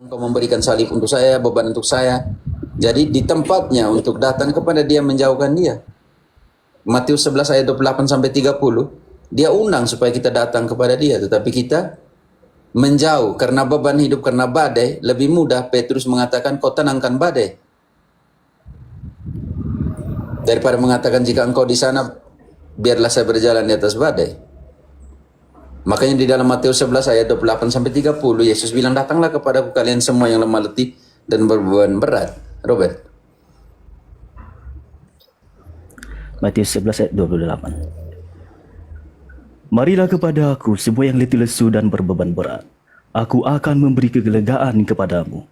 Engkau memberikan salib untuk saya, beban untuk saya. Jadi di tempatnya untuk datang kepada dia, menjauhkan dia. Matius 11 ayat 28 sampai 30, dia undang supaya kita datang kepada dia, tetapi kita menjauh karena beban hidup, karena badai. Lebih mudah Petrus mengatakan, kau tenangkan badai, daripada mengatakan, jika engkau di sana, biarlah saya berjalan di atas badai. Makanya di dalam Matius 11 ayat 28 sampai 30, Yesus bilang, datanglah kepadaku kalian semua yang lemah letih dan berbeban berat. Robert. Matius 11 ayat 28. Marilah kepada aku semua yang letih lesu dan berbeban berat. Aku akan memberi kelegaan kepadamu.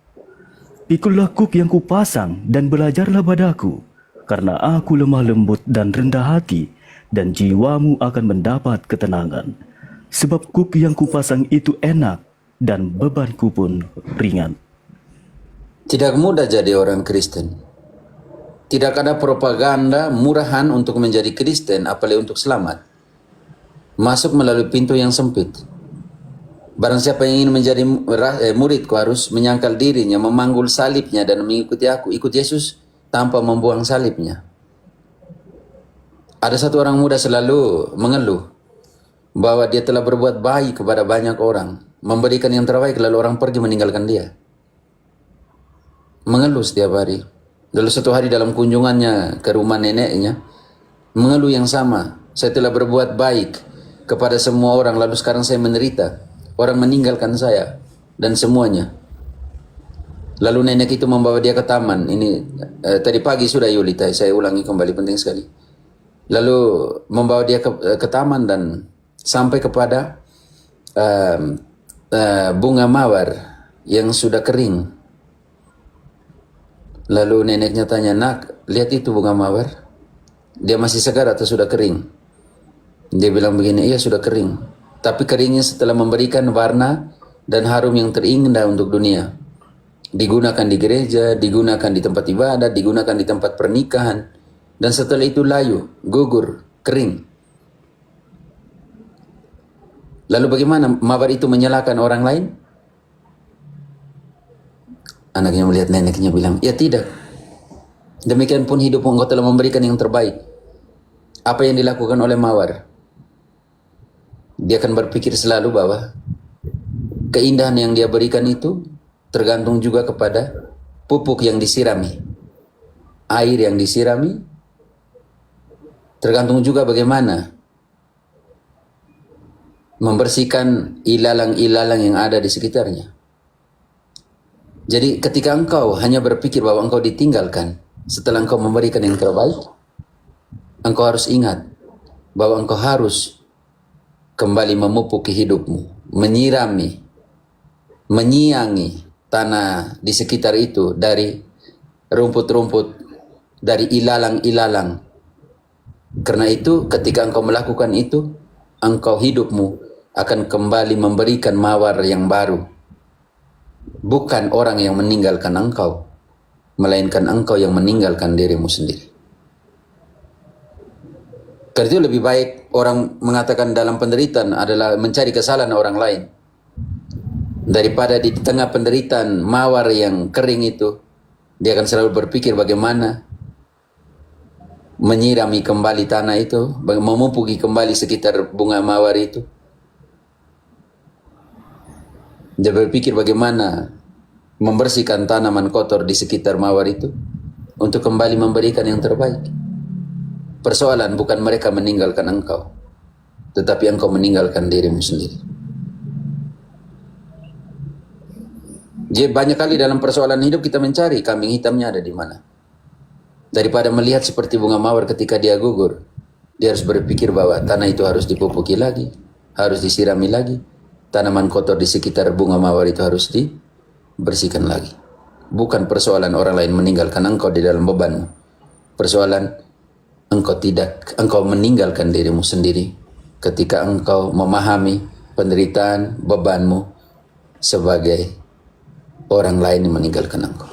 Pikulah kuk yang kupasang dan belajarlah padaku, karena aku lemah lembut dan rendah hati, dan jiwamu akan mendapat ketenangan. Sebab kuk yang kupasang itu enak, dan bebanku pun ringan. Tidak mudah jadi orang Kristen. Tidak ada propaganda murahan untuk menjadi Kristen, apalagi untuk selamat. Masuk melalui pintu yang sempit. Barang siapa yang ingin menjadi muridku harus menyangkal dirinya, memanggul salibnya dan mengikuti aku. Ikut Yesus tanpa membuang salibnya. Ada satu orang muda selalu mengeluh bahwa dia telah berbuat baik kepada banyak orang, memberikan yang terbaik, lalu orang pergi meninggalkan dia. Mengeluh setiap hari. Lalu satu hari dalam kunjungannya ke rumah neneknya, mengeluh yang sama. Saya telah berbuat baik kepada semua orang, lalu sekarang saya menderita. Orang meninggalkan saya dan semuanya. Lalu nenek itu membawa dia ke taman. Ini tadi pagi sudah Yulita, saya ulangi kembali, penting sekali. Lalu membawa dia ke taman dan sampai kepada bunga mawar yang sudah kering. Lalu neneknya tanya, nak, lihat itu bunga mawar. Dia masih segar atau sudah kering? Dia bilang begini, iya sudah kering. Tapi keringnya setelah memberikan warna dan harum yang terindah untuk dunia. Digunakan di gereja, digunakan di tempat ibadah, digunakan di tempat pernikahan. Dan setelah itu layu, gugur, kering. Lalu bagaimana mawar itu menyalakan orang lain? Anaknya melihat neneknya bilang, ya tidak. Demikian pun hidup engkau telah memberikan yang terbaik. Apa yang dilakukan oleh mawar? Dia akan berpikir selalu bahwa keindahan yang dia berikan itu tergantung juga kepada pupuk yang disirami. Air yang disirami. Tergantung juga bagaimana membersihkan ilalang-ilalang yang ada di sekitarnya. Jadi ketika engkau hanya berpikir bahwa engkau ditinggalkan setelah engkau memberikan yang terbaik, engkau harus ingat bahwa engkau harus kembali memupuk hidupmu, menyirami, menyiangi tanah di sekitar itu dari rumput-rumput, dari ilalang-ilalang. Karena itu ketika engkau melakukan itu, engkau hidupmu akan kembali memberikan mawar yang baru. Bukan orang yang meninggalkan engkau, melainkan engkau yang meninggalkan dirimu sendiri. Karena itu lebih baik orang mengatakan dalam penderitaan adalah mencari kesalahan orang lain, daripada di tengah penderitaan mawar yang kering itu, dia akan selalu berpikir bagaimana menyirami kembali tanah itu, memupuki kembali sekitar bunga mawar itu. Dia berpikir bagaimana membersihkan tanaman kotor di sekitar mawar itu untuk kembali memberikan yang terbaik. Persoalan bukan mereka meninggalkan engkau, tetapi engkau meninggalkan dirimu sendiri. Jadi banyak kali dalam persoalan hidup kita mencari kambing hitamnya ada di mana. Daripada melihat seperti bunga mawar ketika dia gugur, dia harus berpikir bahwa tanah itu harus dipupuki lagi, harus disirami lagi. Tanaman kotor di sekitar bunga mawar itu harus dibersihkan lagi. Bukan persoalan orang lain meninggalkan engkau di dalam bebanmu. Persoalan engkau meninggalkan dirimu sendiri ketika engkau memahami penderitaan bebanmu sebagai orang lain yang meninggalkan engkau.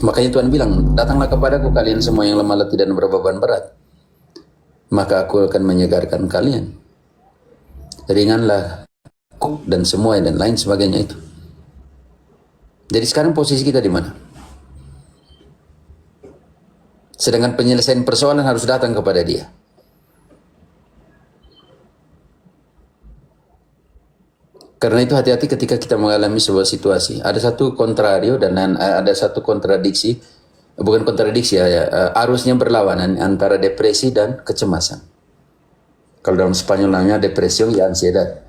Makanya Tuhan bilang, datanglah kepadaku kalian semua yang lemah letih dan berbeban berat, maka aku akan menyegarkan kalian. Ringanlah dan semua dan lain sebagainya itu. Jadi sekarang posisi kita di mana? Sedangkan penyelesaian persoalan harus datang kepada dia. Karena itu hati-hati ketika kita mengalami sebuah situasi. Ada satu kontrario dan ada satu kontradiksi, bukan kontradiksi arusnya berlawanan antara depresi dan kecemasan. Kalau dalam Spanyol namanya depresión y ansiedad.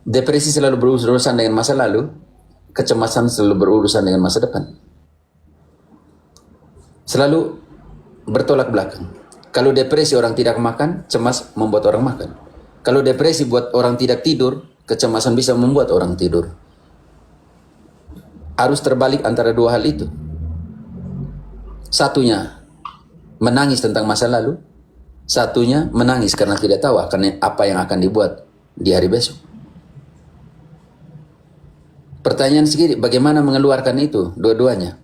Depresi selalu berurusan dengan masa lalu, kecemasan selalu berurusan dengan masa depan. Selalu bertolak belakang. Kalau depresi orang tidak makan, cemas membuat orang makan. Kalau depresi buat orang tidak tidur, kecemasan bisa membuat orang tidur. Harus terbalik antara dua hal itu. Satunya menangis tentang masa lalu, satunya menangis karena tidak tahu apa yang akan dibuat di hari besok. Pertanyaan sedikit, bagaimana mengeluarkan itu dua-duanya?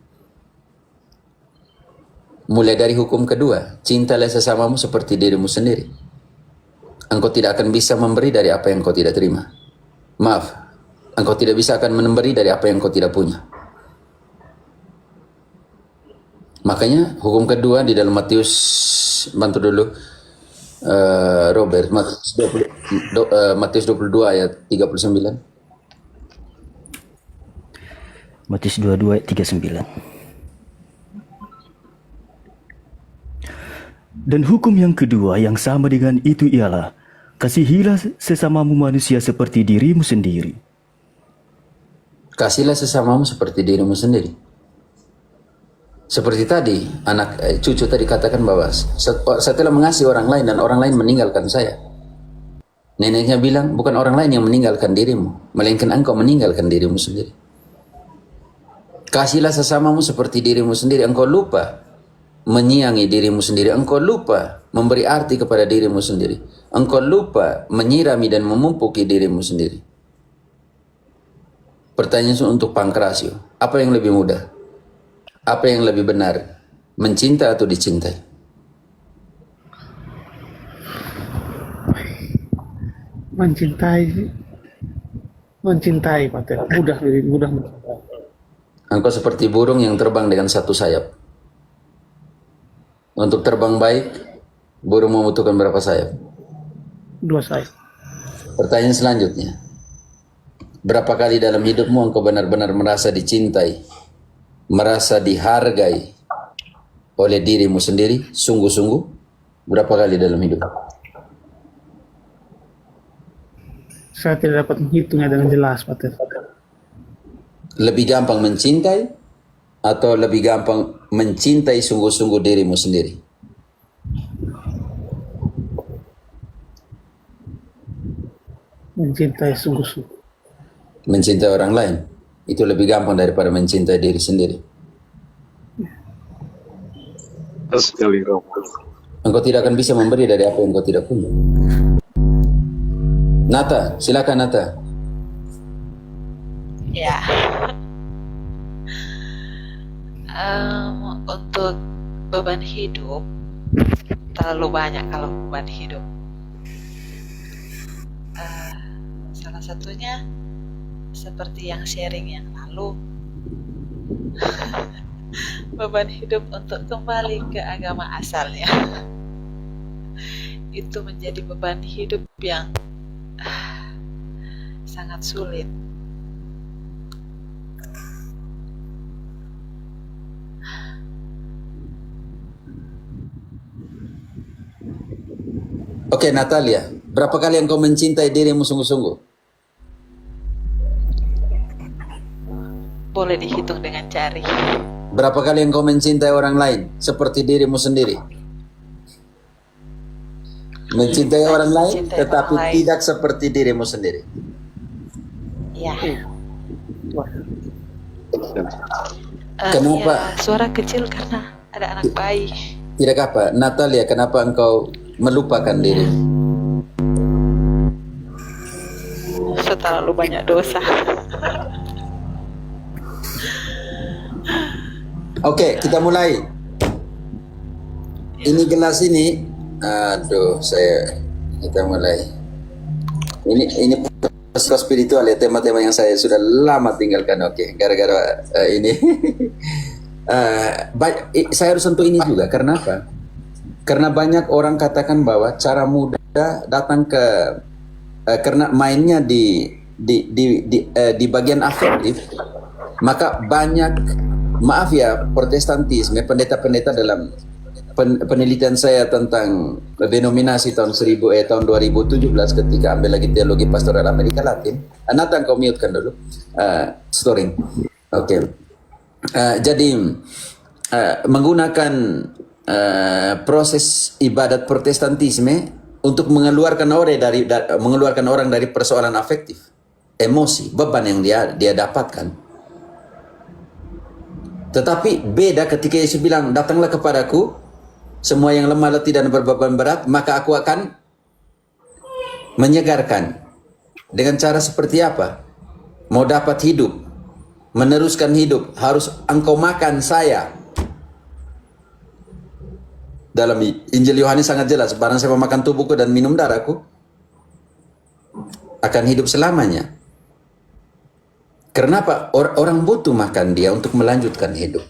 Mulai dari hukum kedua, cintalah sesamamu seperti dirimu sendiri. Engkau tidak akan bisa memberi dari apa yang kau tidak terima. Maaf, engkau tidak bisa akan memberi dari apa yang kau tidak punya. Makanya hukum kedua di dalam Matius, bantu dulu Robert, Matius 22 ayat 39. Matius 22 ayat 39. Dan hukum yang kedua yang sama dengan itu ialah, kasihilah sesamamu manusia seperti dirimu sendiri. Kasihlah sesamamu seperti dirimu sendiri. Seperti tadi, cucu tadi katakan bahwa setelah mengasihi orang lain dan orang lain meninggalkan saya. Neneknya bilang, bukan orang lain yang meninggalkan dirimu, melainkan engkau meninggalkan dirimu sendiri. Kasihlah sesamamu seperti dirimu sendiri. Engkau lupa menyiangi dirimu sendiri. Engkau lupa memberi arti kepada dirimu sendiri. Engkau lupa menyirami dan memupuki dirimu sendiri. Pertanyaan untuk Pankrasio, apa yang lebih mudah? Apa yang lebih benar? Mencinta atau dicintai? Mencintai, Pater. Lebih mudah mencintai. Engkau seperti burung yang terbang dengan satu sayap. Untuk terbang baik, burung membutuhkan berapa sayap? 2 sayap. Pertanyaan selanjutnya. Berapa kali dalam hidupmu engkau benar-benar merasa dicintai, merasa dihargai oleh dirimu sendiri, sungguh-sungguh? Berapa kali dalam hidup? Saya tidak dapat menghitungnya dengan jelas, Pater. Lebih gampang mencintai atau lebih gampang mencintai sungguh-sungguh dirimu sendiri? Mencintai sungguh-sungguh. Mencintai orang lain itu lebih gampang daripada mencintai diri sendiri. Sekali, Romo. Engkau tidak akan bisa memberi dari apa yang engkau tidak punya. Nata, silakan Nata. Ya, untuk beban hidup terlalu banyak kalau beban hidup. Salah satunya seperti yang sharing yang lalu, beban hidup untuk kembali ke agama asalnya. Itu menjadi beban hidup yang sangat sulit. Oke, Natalia, berapa kali engkau mencintai dirimu sungguh-sungguh? Boleh dihitung dengan jari. Berapa kali engkau mencintai orang lain seperti dirimu sendiri? Mencintai orang lain Mencintai tetapi orang lain. tidak seperti dirimu sendiri. Ya. Kenapa? Ya, suara kecil karena ada anak bayi. Tidak apa, Natalia, kenapa engkau melupakan diri? Terlalu banyak dosa. Oke, kita mulai. Ini gelas ini, aduh, kita mulai. Ini spiritual ya, tema-tema yang saya sudah lama tinggalkan. Oke, gara-gara ini saya harus sentuh ini juga. Karena apa? Karena banyak orang katakan bahwa cara mudah datang ke karena mainnya di bagian afektif, maka banyak, maaf ya, protestantisme, pendeta-pendeta dalam penelitian saya tentang denominasi tahun 2017 ketika ambil lagi teologi pastoral Amerika Latin. Nathan, kau mute kan dulu storing. Oke. Jadi menggunakan proses ibadat protestantisme untuk mengeluarkan orang dari persoalan afektif, emosi, beban yang dia dapatkan. Tetapi beda ketika Yesus bilang, datanglah kepadaku semua yang lemah letih dan berbeban berat, maka aku akan menyegarkan. Dengan cara seperti apa? Mau dapat hidup, meneruskan hidup, harus engkau makan saya. Dalam Injil Yohanes sangat jelas, barang siapa makan tubuhku dan minum darahku, akan hidup selamanya. Kenapa? Orang butuh makan dia untuk melanjutkan hidup.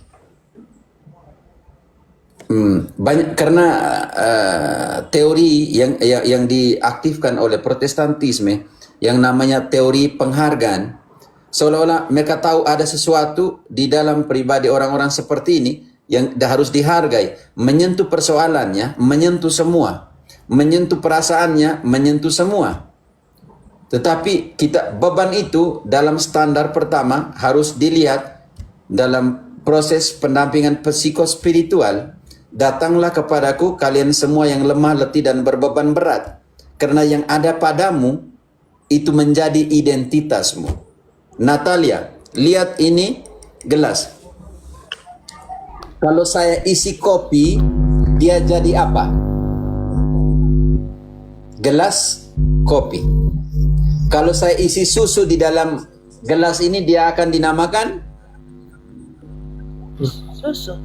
Banyak karena teori yang diaktifkan oleh Protestantisme yang namanya teori penghargaan, seolah-olah mereka tahu ada sesuatu di dalam pribadi orang-orang seperti ini yang harus dihargai, menyentuh persoalannya, menyentuh semua, menyentuh perasaannya, menyentuh semua. Tetapi beban itu dalam standar pertama harus dilihat dalam proses pendampingan psikospiritual. Datanglah kepadaku kalian semua yang lemah letih dan berbeban berat, karena yang ada padamu itu menjadi identitasmu. Natalia, lihat ini gelas. Kalau saya isi kopi, dia jadi apa? Gelas kopi. Kalau saya isi susu di dalam gelas ini, dia akan dinamakan Susu.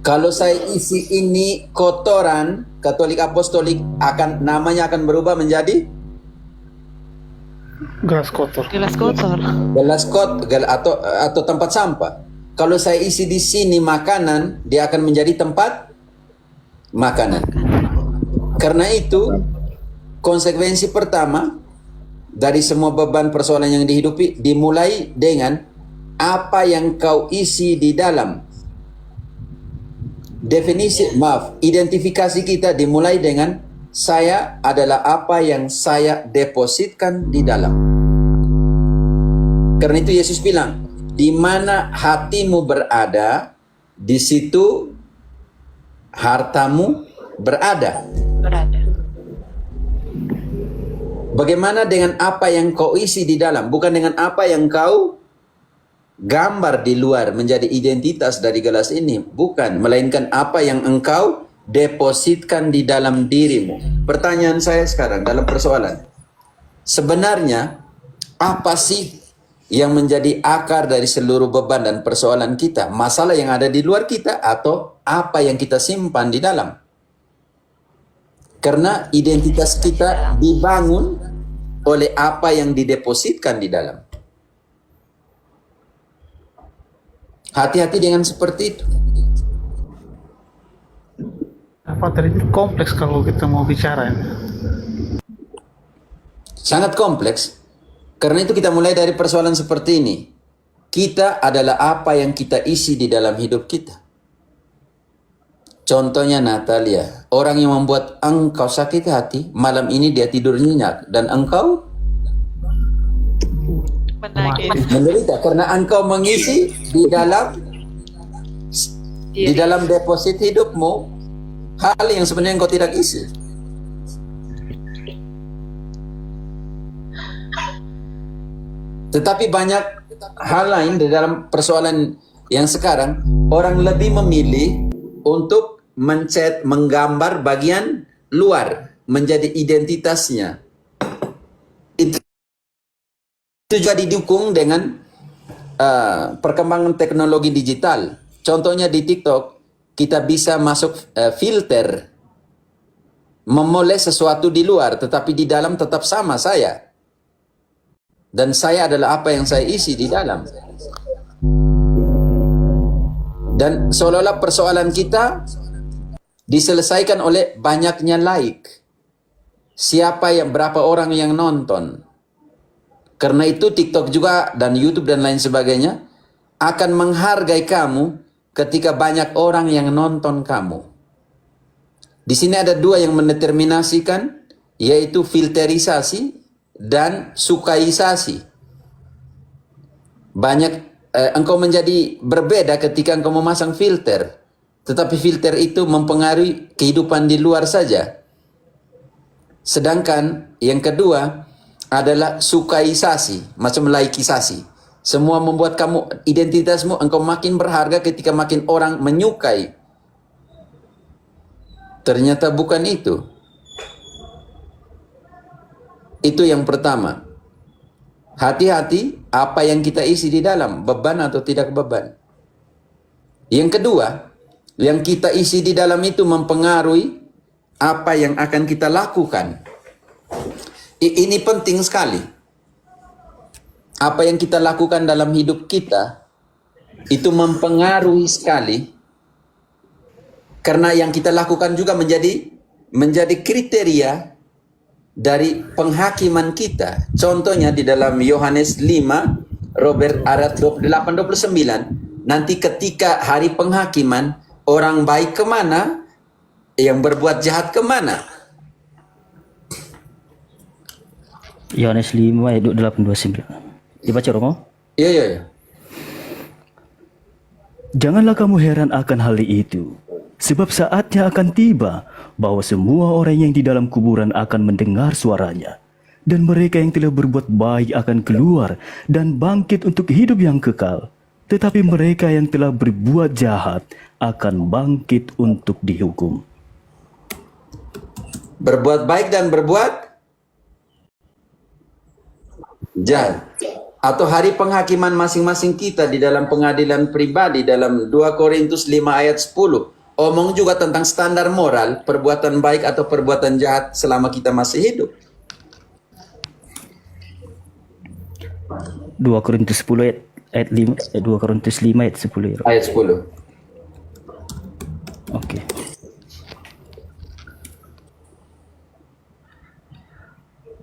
Kalau saya isi ini kotoran Katolik Apostolik, namanya akan berubah menjadi Gelas kotor. Gelas kotor. atau tempat sampah. Kalau saya isi di sini makanan, dia akan menjadi tempat makanan. Karena itu, konsekuensi pertama dari semua beban persoalan yang dihidupi dimulai dengan apa yang kau isi di dalam. Identifikasi kita dimulai dengan saya adalah apa yang saya depositkan di dalam. Karena itu Yesus bilang, di mana hatimu berada, di situ hartamu berada. Bagaimana dengan apa yang kau isi di dalam, bukan dengan apa yang kau gambar di luar menjadi identitas dari gelas ini, bukan, melainkan apa yang engkau depositkan di dalam dirimu. Pertanyaan saya sekarang dalam persoalan, sebenarnya apa sih yang menjadi akar dari seluruh beban dan persoalan kita? Masalah yang ada di luar kita atau apa yang kita simpan di dalam? Karena identitas kita dibangun oleh apa yang didepositkan di dalam. Hati-hati dengan seperti itu. Apa tadi, kompleks kalau kita mau bicara. Sangat kompleks. Karena itu kita mulai dari persoalan seperti ini. Kita adalah apa yang kita isi di dalam hidup kita. Contohnya Natalia, orang yang membuat engkau sakit hati, malam ini dia tidur nyenyak, dan engkau Menangis. menderita karena engkau mengisi di dalam deposit hidupmu hal yang sebenarnya engkau tidak isi. Tetapi banyak hal lain di dalam persoalan yang sekarang, orang lebih memilih untuk menggambar bagian luar menjadi identitasnya. Itu juga didukung dengan perkembangan teknologi digital. Contohnya di TikTok, kita bisa masuk filter, memoles sesuatu di luar, tetapi di dalam tetap sama saya. Dan saya adalah apa yang saya isi di dalam. Dan seolah-olah persoalan kita diselesaikan oleh banyaknya like. Siapa yang, berapa orang yang nonton. Karena itu TikTok juga dan YouTube dan lain sebagainya akan menghargai kamu ketika banyak orang yang nonton kamu. Di sini ada dua yang mendeterminasikan, yaitu filterisasi dan sukaisasi. Engkau menjadi berbeda ketika engkau memasang filter. Tetapi filter itu mempengaruhi kehidupan di luar saja. Sedangkan yang kedua adalah sukaisasi, macam laikisasi. Semua membuat kamu, identitasmu, engkau makin berharga ketika makin orang menyukai. Ternyata bukan itu. Itu yang pertama. Hati-hati apa yang kita isi di dalam, beban atau tidak beban. Yang kedua, yang kita isi di dalam itu mempengaruhi apa yang akan kita lakukan. Ini penting sekali. Apa yang kita lakukan dalam hidup kita itu mempengaruhi sekali, karena yang kita lakukan juga menjadi kriteria dari penghakiman kita. Contohnya di dalam Yohanes 5, Robert ayat 28-29, nanti ketika hari penghakiman, orang baik kemana, yang berbuat jahat kemana? Yohanes 5 ayat 28-29. Dibaca Romo. Iya. Janganlah kamu heran akan hal itu, sebab saatnya akan tiba bahwa semua orang yang di dalam kuburan akan mendengar suaranya, dan mereka yang telah berbuat baik akan keluar dan bangkit untuk hidup yang kekal, tetapi mereka yang telah berbuat jahat akan bangkit untuk dihukum. Berbuat baik dan berbuat jahat. Atau hari penghakiman masing-masing kita di dalam pengadilan pribadi dalam 2 Korintus 5 ayat 10. Omong juga tentang standar moral, perbuatan baik atau perbuatan jahat selama kita masih hidup. 2 Korintus 10 ayat 5, 2 Korintus 5 ayat 10 ya. Ayat 10. Oke.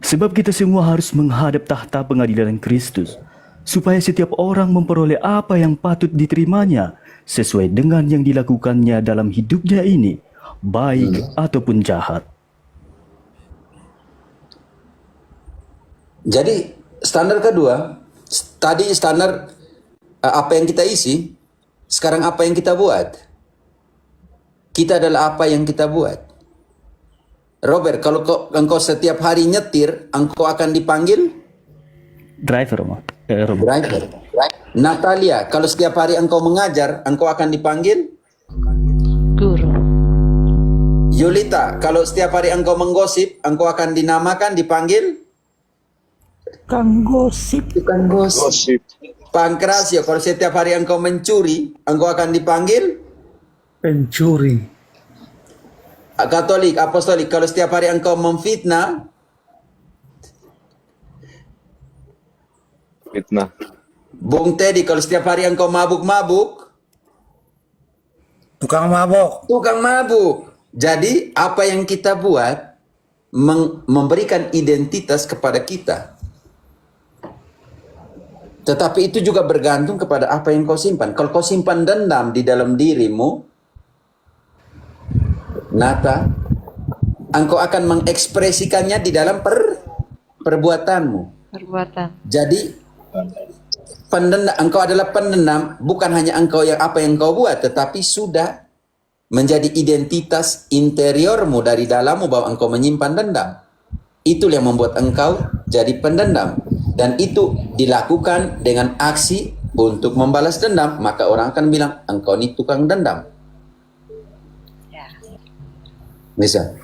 Sebab kita semua harus menghadap tahta pengadilan Kristus, supaya setiap orang memperoleh apa yang patut diterimanya sesuai dengan yang dilakukannya dalam hidupnya ini, baik ataupun jahat. Jadi standar kedua, tadi standar apa yang kita isi, sekarang apa yang kita buat. Kita adalah apa yang kita buat. Robert, kalau engkau setiap hari nyetir, engkau akan dipanggil Driver, Romo. driver. Natalia, kalau setiap hari engkau mengajar, engkau akan dipanggil Guru. Yulita, kalau setiap hari engkau menggosip, engkau akan dinamakan, dipanggil Kang gosip. tukang gosip. Gosip. Pankrasio, kalau setiap hari engkau mencuri, engkau akan dipanggil Pencuri. Katolik, apostolik, kalau setiap hari engkau memfitnah, Fitnah. Bung Teddy, kalau setiap hari engkau mabuk-mabuk, Tukang mabok. tukang mabuk. Jadi apa yang kita buat memberikan identitas kepada kita. Tetapi itu juga bergantung kepada apa yang kau simpan. Kalau kau simpan dendam di dalam dirimu, Nata, engkau akan mengekspresikannya di dalam perbuatanmu. Perbuatan. Jadi engkau adalah pendendam, bukan hanya engkau yang apa yang kau buat, tetapi sudah menjadi identitas interiormu dari dalammu bahwa engkau menyimpan dendam. Itulah yang membuat engkau jadi pendendam. Dan itu dilakukan dengan aksi untuk membalas dendam, maka orang akan bilang engkau ini tukang dendam. Ya. Bisa.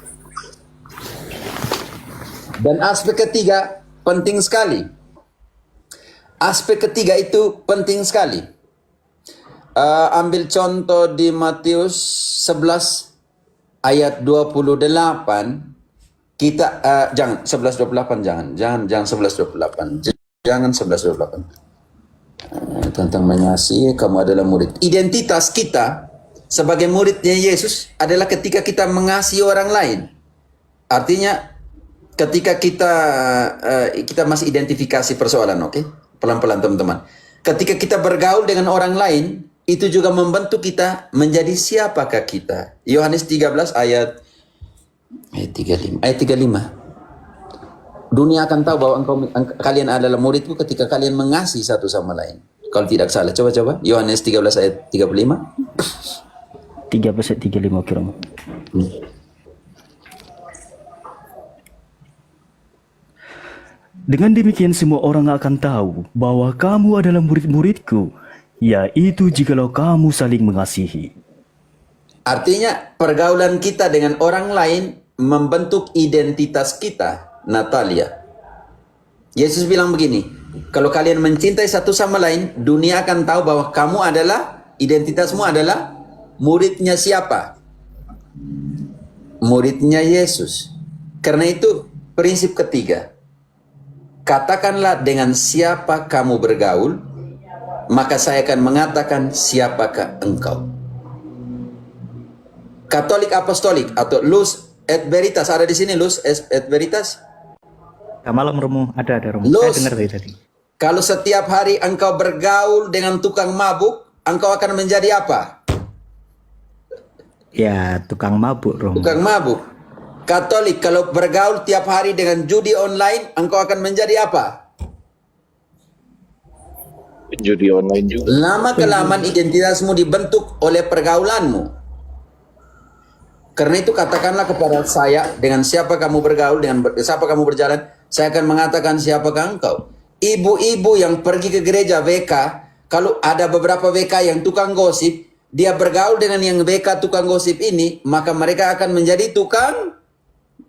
Dan aspek ketiga penting sekali. Aspek ketiga itu penting sekali. Ambil contoh di Matius 11 ayat 28. Kita jangan 11:28 jangan 11:28. Jangan 11:28. Tentang mengasihi, kamu adalah murid. Identitas kita sebagai muridnya Yesus adalah ketika kita mengasihi orang lain. Artinya ketika kita masih identifikasi persoalan, oke? Pelan-pelan teman-teman. Ketika kita bergaul dengan orang lain, itu juga membentuk kita menjadi siapakah kita. Yohanes 13 ayat 35. Ayat 35. Dunia akan tahu bahwa kalian adalah muridku ketika kalian mengasihi satu sama lain. Kalau tidak salah, coba-coba. Yohanes 13 ayat 35. 13 ayat 35 kira. Dengan demikian semua orang akan tahu bahwa kamu adalah murid-muridku, yaitu jikalau kamu saling mengasihi. Artinya pergaulan kita dengan orang lain membentuk identitas kita, Natalia. Yesus bilang begini, kalau kalian mencintai satu sama lain, dunia akan tahu bahwa kamu adalah, identitasmu adalah muridnya siapa? Muridnya Yesus. Karena itu prinsip ketiga, katakanlah dengan siapa kamu bergaul, maka saya akan mengatakan siapakah engkau. Katolik Apostolik atau Luz et Veritas, ada di sini Luz et Veritas? Malam Romo, ada Romo. Luz, Saya dengar tadi. kalau setiap hari engkau bergaul dengan tukang mabuk, engkau akan menjadi apa? Ya, tukang mabuk Romo. Tukang mabuk. Katolik, kalau bergaul tiap hari dengan judi online, engkau akan menjadi apa? Judi online juga. Lama-kelamaan identitasmu dibentuk oleh pergaulanmu. Karena itu katakanlah kepada saya, dengan siapa kamu bergaul, dengan siapa kamu berjalan, saya akan mengatakan siapakah engkau. Ibu-ibu yang pergi ke gereja WK, kalau ada beberapa WK yang tukang gosip, dia bergaul dengan yang WK tukang gosip ini, maka mereka akan menjadi tukang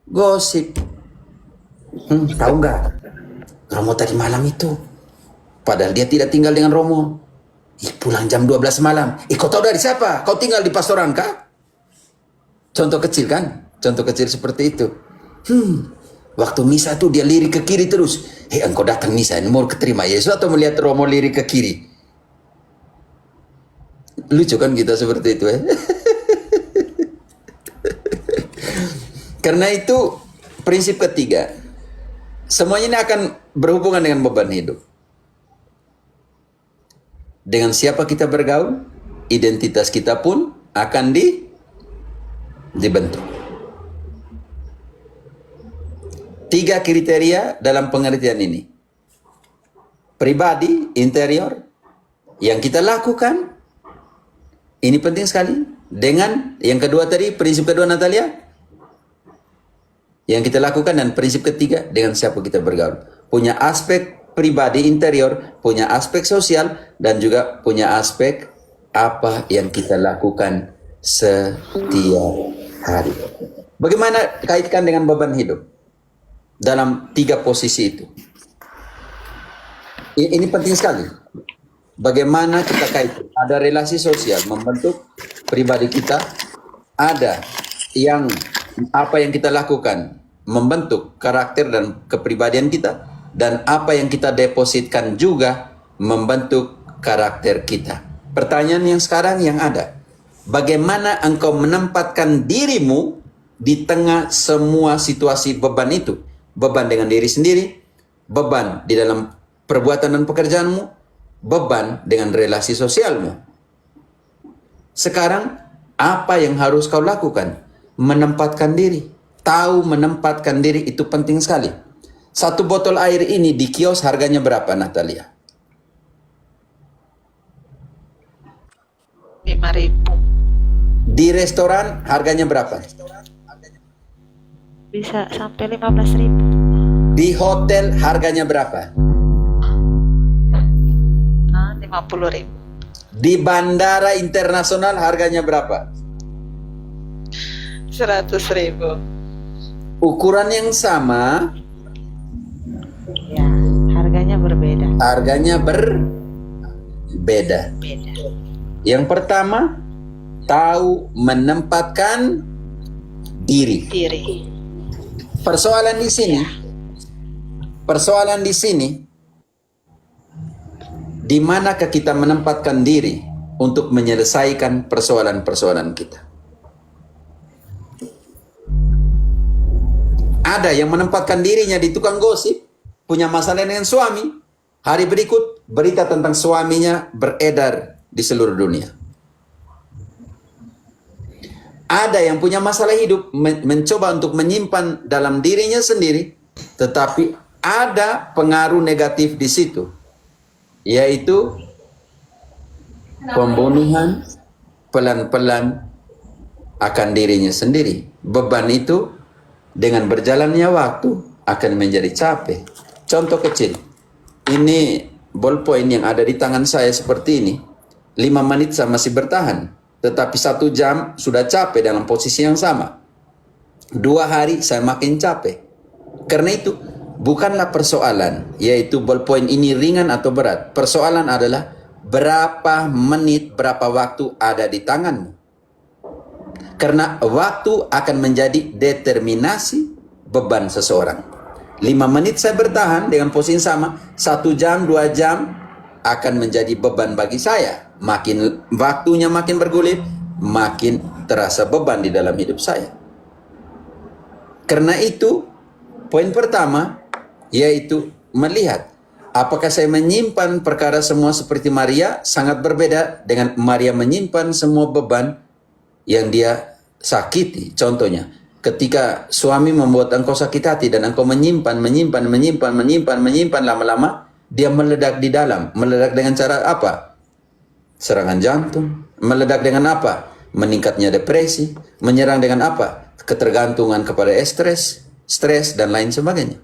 gosip. Tahu nggak? Romo tadi malam itu, padahal dia tidak tinggal dengan Romo. Pulang jam 12 malam. Kau tahu dari siapa? Kau tinggal di pastoran kah? Contoh kecil kan? Contoh kecil seperti itu. Waktu misa tuh dia lirik ke kiri terus. Engkau datang misa, ini mau keterima Yesus atau melihat Romo lirik ke kiri? Lucu kan kita seperti itu Karena itu prinsip ketiga, semuanya ini akan berhubungan dengan beban hidup. Dengan siapa kita bergaul, identitas kita pun akan dibentuk. 3 kriteria dalam pengertian ini. Pribadi, interior, yang kita lakukan, ini penting sekali. Dengan yang kedua tadi, prinsip kedua Natalia, yang kita lakukan, dan prinsip ketiga, dengan siapa kita bergaul. Punya aspek pribadi interior, punya aspek sosial, dan juga punya aspek apa yang kita lakukan setiap hari. Bagaimana kaitkan dengan beban hidup? Dalam 3 posisi itu. Ini penting sekali. Bagaimana kita kaitkan? Ada relasi sosial membentuk pribadi kita. Ada yang apa yang kita lakukan membentuk karakter dan kepribadian kita. Dan apa yang kita depositkan juga membentuk karakter kita. Pertanyaan yang sekarang yang ada, bagaimana engkau menempatkan dirimu di tengah semua situasi beban itu? Beban dengan diri sendiri, beban di dalam perbuatan dan pekerjaanmu, beban dengan relasi sosialmu. Sekarang, apa yang harus kau lakukan? Menempatkan diri. Tahu menempatkan diri itu penting sekali. 1 botol air ini di kios harganya berapa, Natalia? 5.000. Di restoran harganya berapa? Bisa sampai 15.000. Di hotel harganya berapa? 50.000. Di bandara internasional harganya berapa? 100.000. Ukuran yang sama, Ya, harganya berbeda. harganya berbeda. Beda. Yang pertama, tahu menempatkan diri. Persoalan di sini, di manakah kita menempatkan diri untuk menyelesaikan persoalan-persoalan kita. Ada yang menempatkan dirinya di tukang gosip, punya masalah dengan suami, hari berikut berita tentang suaminya beredar di seluruh dunia. Ada yang punya masalah hidup, mencoba untuk menyimpan dalam dirinya sendiri, tetapi ada pengaruh negatif di situ, yaitu pembunuhan pelan-pelan akan dirinya sendiri. Beban itu dengan berjalannya waktu akan menjadi capek. Contoh kecil, ini ballpoint yang ada di tangan saya seperti ini, 5 menit saya masih bertahan, tetapi 1 jam sudah capek dalam posisi yang sama. 2 hari saya makin capek. Karena itu bukanlah persoalan, yaitu ballpoint ini ringan atau berat. Persoalan adalah berapa menit, berapa waktu ada di tanganmu. Karena waktu akan menjadi determinasi beban seseorang. 5 menit saya bertahan dengan posisi sama, 1 jam, 2 jam akan menjadi beban bagi saya. Makin waktunya makin bergulir, makin terasa beban di dalam hidup saya. Karena itu, poin pertama yaitu melihat apakah saya menyimpan perkara semua seperti Maria. Sangat berbeda dengan Maria menyimpan semua beban yang dia sakiti. Contohnya, ketika suami membuat engkau sakit hati dan engkau menyimpan lama-lama, dia meledak di dalam. Meledak dengan cara apa? Serangan jantung. Meledak dengan apa? Meningkatnya depresi. Menyerang dengan apa? Ketergantungan kepada stres dan lain sebagainya.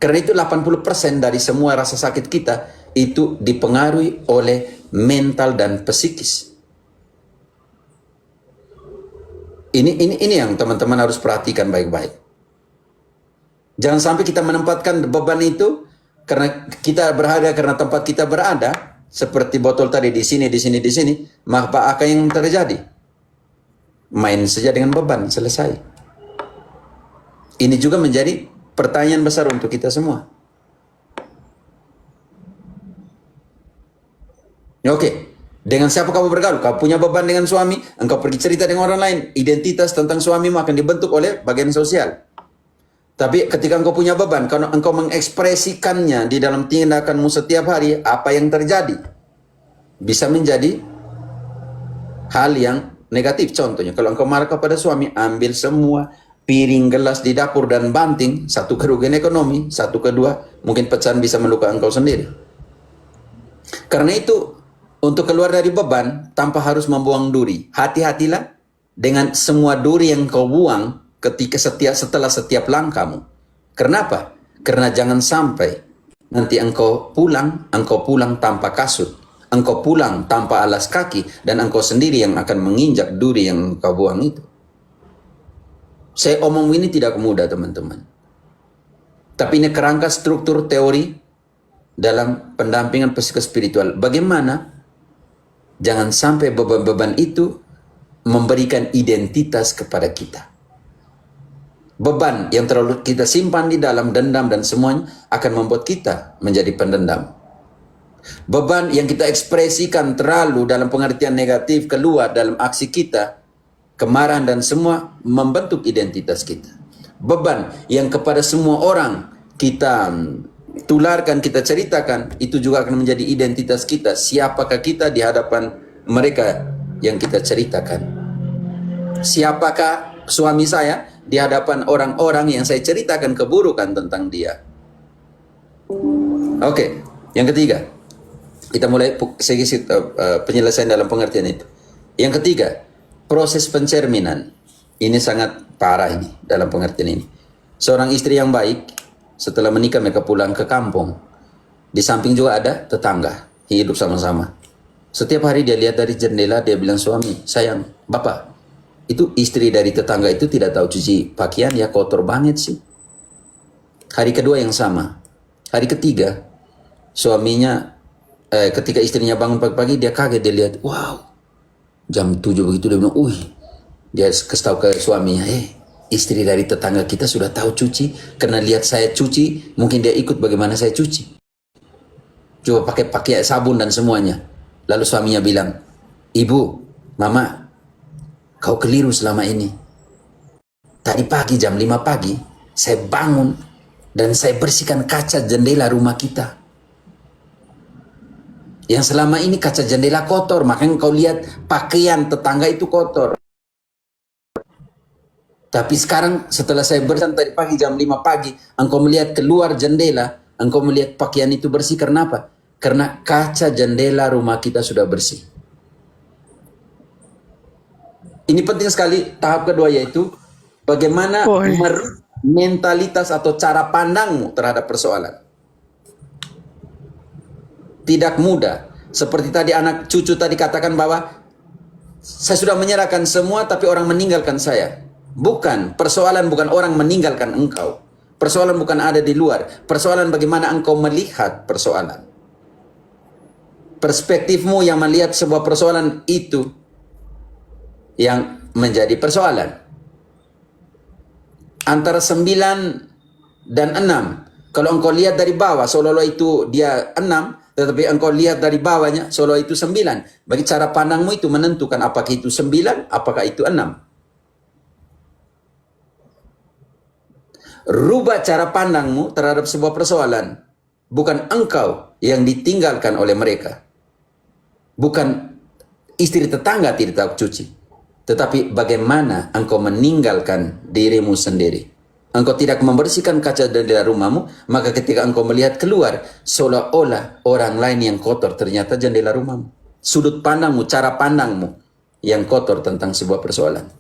Karena itu 80% dari semua rasa sakit kita itu dipengaruhi oleh mental dan psikis. Ini yang teman-teman harus perhatikan baik-baik. Jangan sampai kita menempatkan beban itu karena kita berada, karena tempat kita berada, seperti botol tadi di sini, maka apa yang terjadi? Main saja dengan beban, selesai. Ini juga menjadi pertanyaan besar untuk kita semua. Oke. Dengan siapa kamu bergaul? Kau punya beban dengan suami, engkau pergi cerita dengan orang lain, identitas tentang suamimu akan dibentuk oleh bagian sosial. Tapi ketika engkau punya beban, kalau engkau mengekspresikannya di dalam tindakanmu setiap hari, apa yang terjadi? Bisa menjadi hal yang negatif. Contohnya, kalau engkau marah kepada suami, ambil semua piring, gelas di dapur dan banting, satu kerugian ekonomi, satu kedua, mungkin pecahan bisa melukai engkau sendiri. Karena itu, untuk keluar dari beban tanpa harus membuang duri, hati-hatilah dengan semua duri yang kau buang setelah setiap langkahmu. Kenapa? Karena jangan sampai nanti engkau pulang tanpa kasut, engkau pulang tanpa alas kaki, dan engkau sendiri yang akan menginjak duri yang kau buang itu. Saya omong ini tidak mudah, teman-teman. Tapi ini kerangka struktur teori dalam pendampingan psikospiritual. Bagaimana jangan sampai beban-beban itu memberikan identitas kepada kita. Beban yang terlalu kita simpan di dalam, dendam dan semuanya, akan membuat kita menjadi pendendam. Beban yang kita ekspresikan terlalu dalam pengertian negatif, keluar dalam aksi kita, kemarahan dan semua, membentuk identitas kita. Beban yang kepada semua orang kita tularkan, kita ceritakan, itu juga akan menjadi identitas kita. Siapakah kita di hadapan mereka yang kita ceritakan? Siapakah suami saya di hadapan orang-orang yang saya ceritakan keburukan tentang dia? Oke, yang ketiga, kita mulai sedikit penyelesaian dalam pengertian itu. Yang ketiga, proses pencerminan. Ini sangat parah ini dalam pengertian ini. Seorang istri yang baik, setelah menikah mereka pulang ke kampung. Di samping juga ada tetangga, hidup sama-sama. Setiap hari dia lihat dari jendela, dia bilang, suami, sayang, bapak, itu istri dari tetangga itu tidak tahu cuci pakaian, ya kotor banget sih. Hari kedua yang sama. Hari ketiga, suaminya, ketika istrinya bangun pagi-pagi, dia kaget, dia lihat, wow, jam 7 begitu, dia bilang, dia kasih tahu ke suaminya, istri dari tetangga kita sudah tahu cuci, karena lihat saya cuci, mungkin dia ikut bagaimana saya cuci. Coba pakai sabun dan semuanya. Lalu suaminya bilang, "Ibu, Mama, kau keliru selama ini. Tadi pagi jam 5 pagi, saya bangun dan saya bersihkan kaca jendela rumah kita. Yang selama ini kaca jendela kotor, makanya kau lihat pakaian tetangga itu kotor. Tapi sekarang setelah saya bersihkan tadi pagi jam 5 pagi, engkau melihat keluar jendela, engkau melihat pakaian itu bersih. Karena apa? Karena kaca jendela rumah kita sudah bersih." Ini penting sekali. Tahap kedua yaitu bagaimana mentalitas atau cara pandangmu terhadap persoalan. Tidak mudah. Seperti tadi anak cucu tadi katakan bahwa saya sudah menyerahkan semua tapi orang meninggalkan saya. Bukan, persoalan bukan orang meninggalkan engkau. Persoalan bukan ada di luar. Persoalan bagaimana engkau melihat persoalan. Perspektifmu yang melihat sebuah persoalan itu yang menjadi persoalan. Antara 9 dan 6. Kalau engkau lihat dari bawah, seolah-olah itu dia 6, tetapi engkau lihat dari bawahnya, seolah itu 9. Bagi cara pandangmu itu menentukan apakah itu 9, apakah itu 6. Rubah cara pandangmu terhadap sebuah persoalan. Bukan engkau yang ditinggalkan oleh mereka. Bukan istri tetangga tidak tahu cuci. Tetapi bagaimana engkau meninggalkan dirimu sendiri. Engkau tidak membersihkan kaca jendela rumahmu, maka ketika engkau melihat keluar, seolah-olah orang lain yang kotor, ternyata jendela rumahmu. Sudut pandangmu, cara pandangmu yang kotor tentang sebuah persoalan.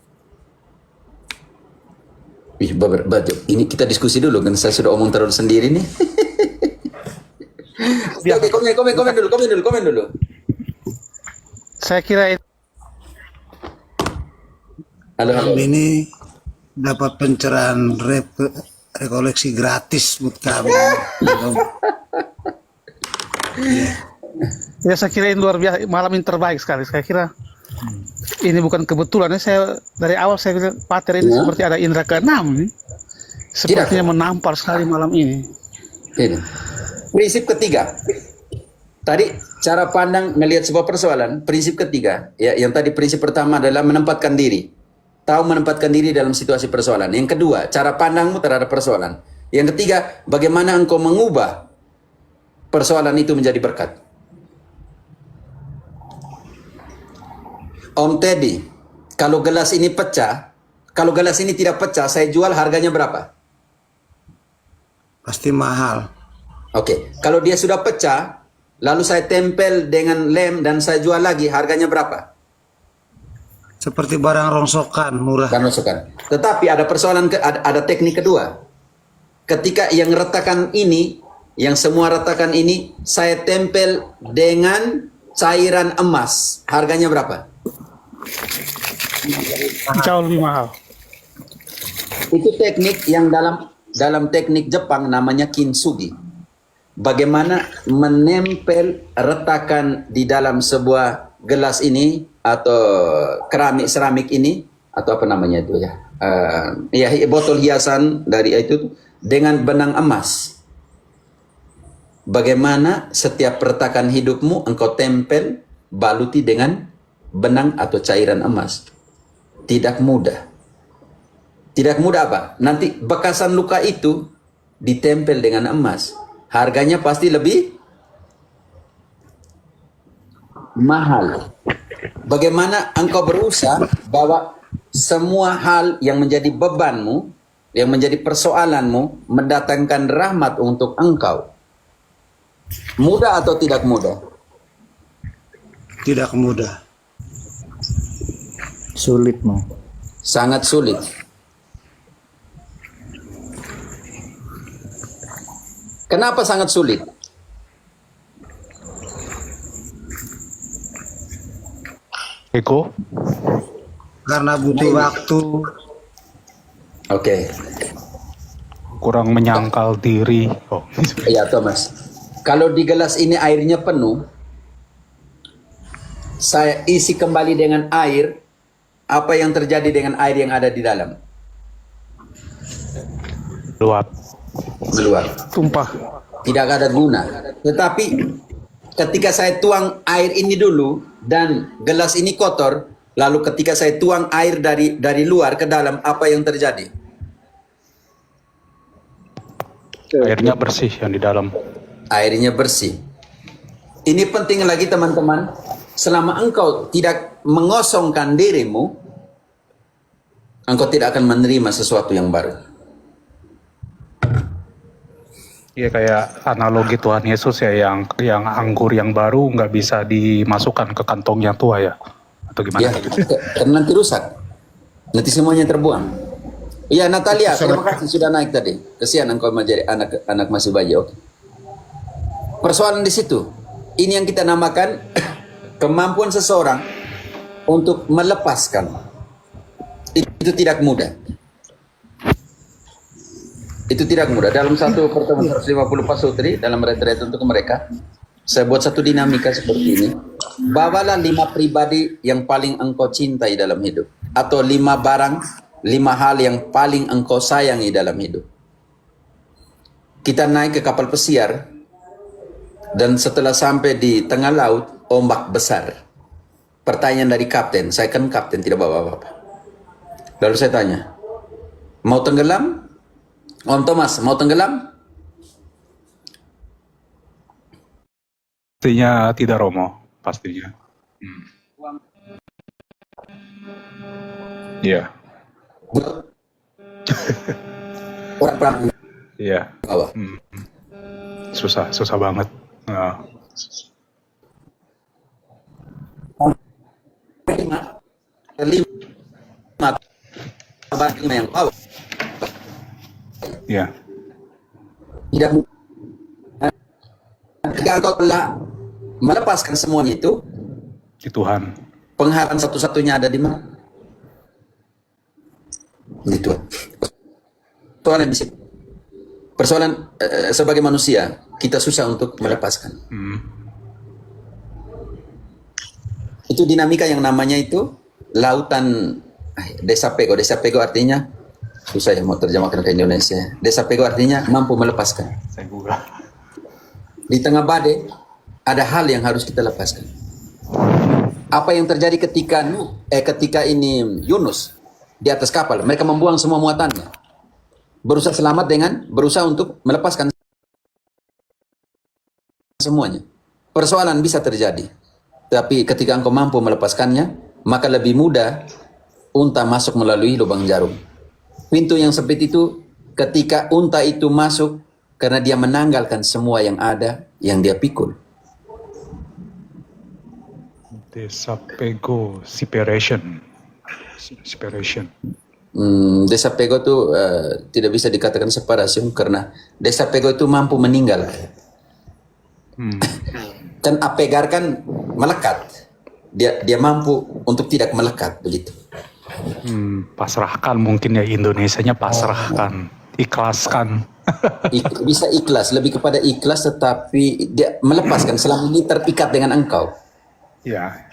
Ini kita diskusi dulu, kan saya sudah omong terlalu sendiri nih. Oke, komen dulu. Saya kira Halo. Ini dapat pencerahan rekoleksi gratis buat kami. ya saya kira ini luar biasa, malam ini terbaik sekali. Saya kira ini bukan kebetulan. Saya dari awal saya bilang Pater ini seperti ada indra keenam nih. Sepertinya menampar sekali malam ini. Ini. Prinsip ketiga. Tadi cara pandang melihat sebuah persoalan. Prinsip ketiga, ya, yang tadi prinsip pertama adalah menempatkan diri. Tahu menempatkan diri dalam situasi persoalan. Yang kedua, cara pandangmu terhadap persoalan. Yang ketiga, bagaimana engkau mengubah persoalan itu menjadi berkat. Om Teddy, kalau gelas ini pecah, kalau gelas ini tidak pecah, saya jual harganya berapa? Pasti mahal. Oke, kalau dia sudah pecah, lalu saya tempel dengan lem dan saya jual lagi, harganya berapa? Seperti barang rongsokan, murah. Kan masukan. Tetapi ada persoalan, ada teknik kedua. Ketika yang retakan ini, yang semua retakan ini, saya tempel dengan cairan emas, harganya berapa? Jauh lebih mahal. Itu teknik yang dalam teknik Jepang namanya kintsugi. Bagaimana menempel retakan di dalam sebuah gelas ini atau keramik ini atau apa namanya itu ya, botol hiasan dari itu dengan benang emas. Bagaimana setiap retakan hidupmu engkau tempel baluti dengan benang atau cairan emas. Tidak mudah. Tidak mudah apa? Nanti bekasan luka itu ditempel dengan emas. Harganya pasti lebih mahal. Bagaimana engkau berusaha bahwa semua hal yang menjadi bebanmu, yang menjadi persoalanmu, mendatangkan rahmat untuk engkau. Mudah atau tidak mudah? Tidak mudah. Sulit mau. Sangat sulit. Kenapa sangat sulit? Ego, Karena butuh waktu. Oke. kurang menyangkal diri. Oh, Iya, Thomas. Kalau di gelas ini airnya penuh, saya isi kembali dengan air, apa yang terjadi dengan air yang ada di dalam? luap. Keluar. Tumpah. Tidak ada guna. Tetapi ketika saya tuang air ini dulu dan gelas ini kotor, lalu ketika saya tuang air dari luar ke dalam, apa yang terjadi? Airnya bersih yang di dalam. Airnya bersih. Ini penting lagi teman-teman, selama engkau tidak mengosongkan dirimu, engkau tidak akan menerima sesuatu yang baru. Iya, kayak analogi Tuhan Yesus ya, yang anggur yang baru nggak bisa dimasukkan ke kantong yang tua ya, atau gimana? Ya, karena nanti rusak. Nanti semuanya terbuang. Iya, Natalia, terima kasih sudah naik tadi. Kesian engkau menjadi anak masih bayi. Oke. Persoalan di situ. Ini yang kita namakan kemampuan seseorang untuk melepaskan. Itu tidak mudah. Itu tidak mudah. Dalam satu pertemuan 150 pasutri, dalam retret untuk mereka, saya buat satu dinamika seperti ini. Bawalah 5 pribadi yang paling engkau cintai dalam hidup. Atau 5 barang, 5 hal yang paling engkau sayangi dalam hidup. Kita naik ke kapal pesiar, dan setelah sampai di tengah laut, ombak besar. Pertanyaan dari kapten, saya kan kapten, tidak bawa apa-apa. Lalu saya tanya, mau tenggelam? Om Thomas, mau tenggelam? Pastinya tidak, Romo, pastinya. Iya. Orang perang Iya. bawah. Susah banget. Nah, Lima yang bawah. iya. Tidak mudah. Ketika engkau telah melepaskan semuanya itu, Di Tuhan. pengharapan satu-satunya ada di mana? Di Tuhan. Persoalan di situ. Persoalan sebagai manusia, kita susah untuk melepaskan. Itu dinamika yang namanya itu lautan desa pego. Desa pego artinya, susah ya mau terjemahkan ke Indonesia. Desa pego artinya mampu melepaskan. Saya juga. Di tengah badai, ada hal yang harus kita lepaskan. Apa yang terjadi ketika ini Yunus di atas kapal, mereka membuang semua muatannya. Berusaha selamat dengan berusaha untuk melepaskan semuanya. Persoalan bisa terjadi. Tapi ketika engkau mampu melepaskannya, maka lebih mudah unta masuk melalui lubang jarum. Pintu yang sempit itu, ketika unta itu masuk, karena dia menanggalkan semua yang ada, yang dia pikul. Desapego, separation. Desapego itu tidak bisa dikatakan separasi karena desapego itu mampu meninggal. Kan apegar kan melekat. Dia mampu untuk tidak melekat begitu. Pasrahkan mungkin ya, Indonesianya pasrahkan, ikhlaskan. Bisa ikhlas, lebih kepada ikhlas, tetapi dia melepaskan selama ini terpikat dengan engkau. Ya.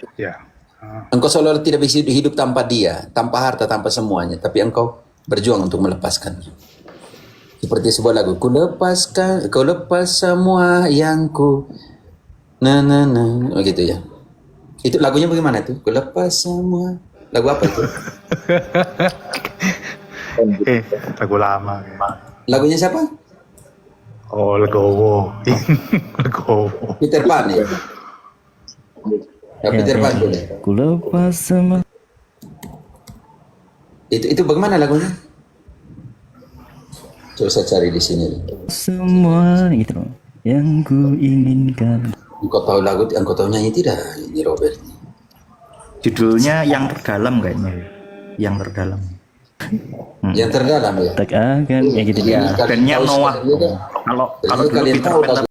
Engkau seolah tidak bisa hidup tanpa dia, tanpa harta, tanpa semuanya. Tapi engkau berjuang untuk melepaskannya. Seperti sebuah lagu, kau lepas semua yang ku, gitu ya. Itu lagunya bagaimana itu? Ku lepas semua. Lagu apa itu? Lagu lama. Lagunya siapa? Oh, Legowo. Legowo. Peter Pan ya. Peter Pan boleh. Ku lepas semua. Itu bagaimana lagunya? Coba saya cari di sini. Semua gitu loh, yang ku inginkan. Engkau tahu lagu, engkau tahu nyanyi tidak? Ini Robert. Judulnya Yang Terdalam kayaknya. Yang Terdalam. Yang terdalam ya. Tak akan ya gitu Ya, dia. bandnya Noah. Kalau Kalau dulu kalian Peter tahu Pan lagu